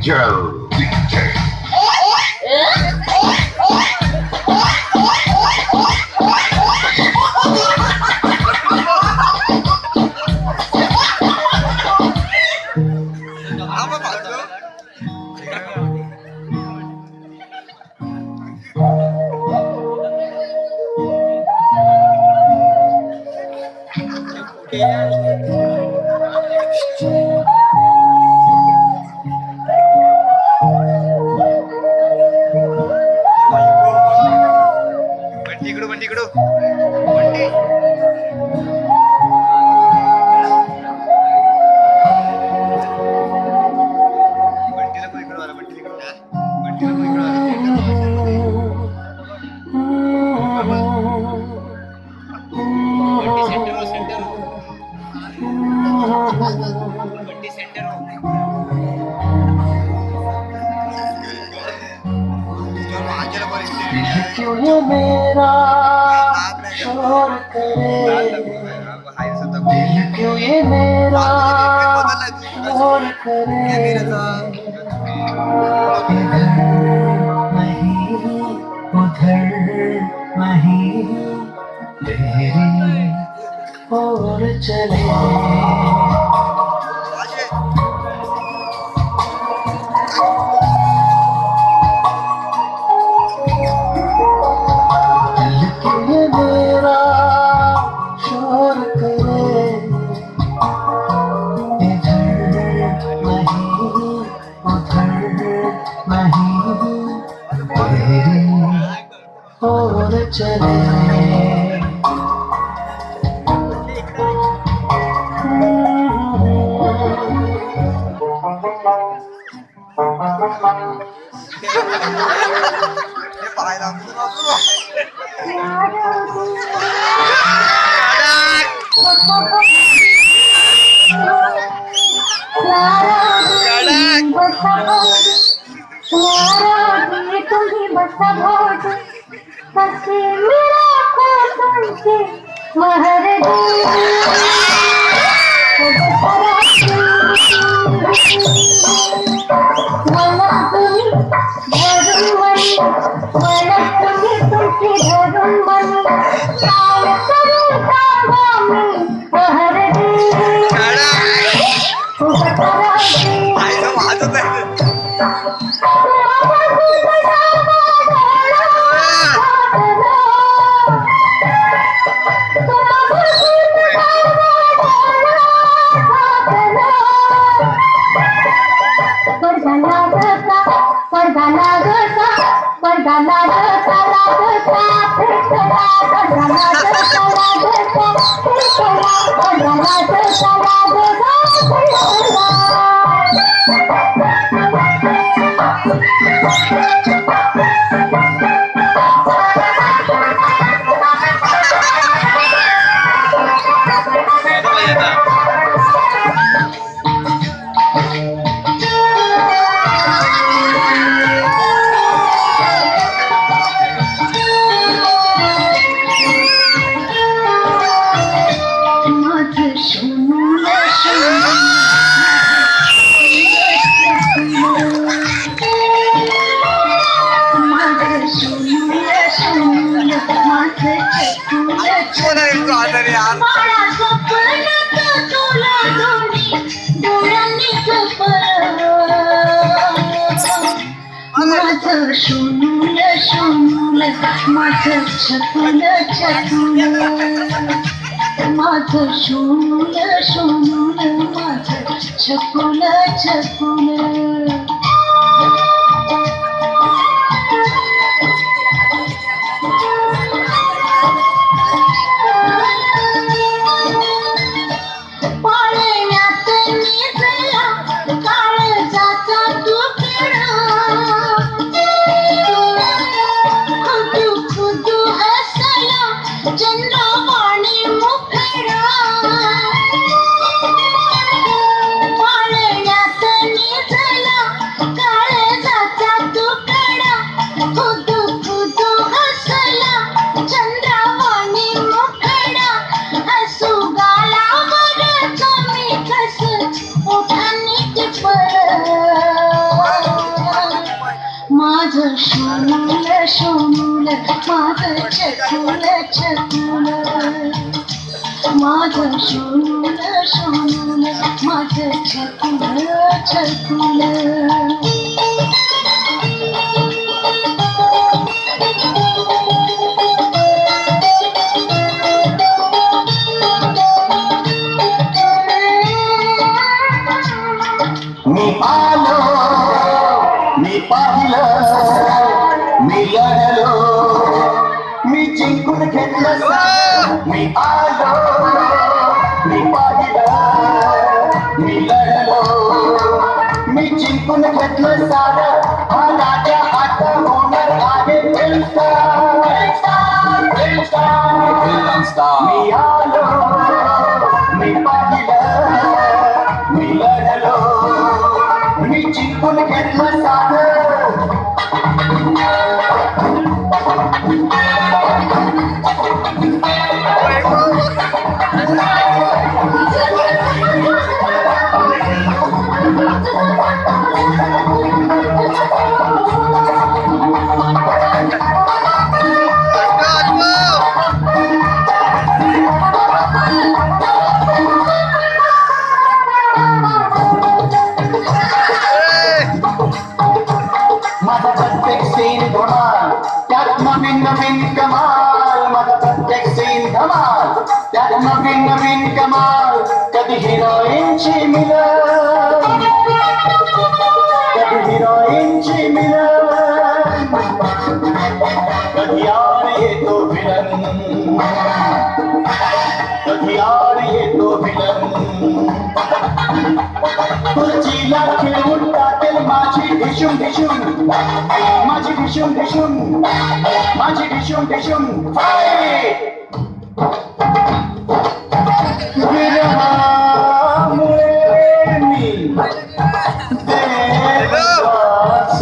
Joe. क्यों ये मेरा शोर करे, क्यों ये मेरा शोर करे, नहीं उधर नहीं तेरी और चले। और चले तुम्ही बसा भोट कसे मेरा तुमचे महर मला तुम्ही धरून बनी, मला तुम्ही तुमचे धरून बनी, काय करू सांगा मी महर शोनूल शोनूल माझं छकुल छकुल, माझं शोनूल शोनूल माझं छकुल छकुल। चंद्रवाणी मुख माझं चकुल चकुल माझं सोनूल सोनूल माझं चकुल चकुल मी आलो मी पाहिलं मी लढलो मी जिंकून घेतलं मी आलो मी पाहिलं मी लढलो मी जिंकून घेतलं सारं हा राजा आता होणार आहे मी आलो मी पाहिलं मी लढलो मी जिंकून घेतलं सारं माझा प्रत्येक सीन धमाल त्यात नवीन नवीन कमाल माझा प्रत्येक सीन धमाल त्यात नवीन नवीन कमाल कधी हिरोईनची मिलन कधी हिरोईनची मिलन कधी आड येतो विलन कधी आड येतो विलन तुझीला खेळून टाकेल माझी ढिशूम ढिशूम माझी ढिशूम ढिशूम माझी ढिशूम ढिशूम विरहामुळे मी देवास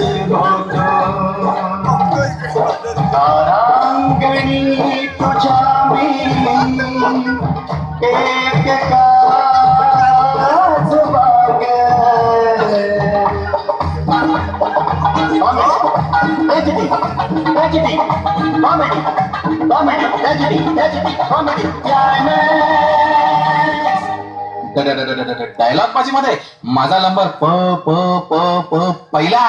होतो तारांगणी तुझ्या मी एक Tragedy, tragedy, comedy, comedy, tragedy, tragedy, comedy, climax. Dialogue बाजी मध्ये माझा नंबर प प प प पहिला.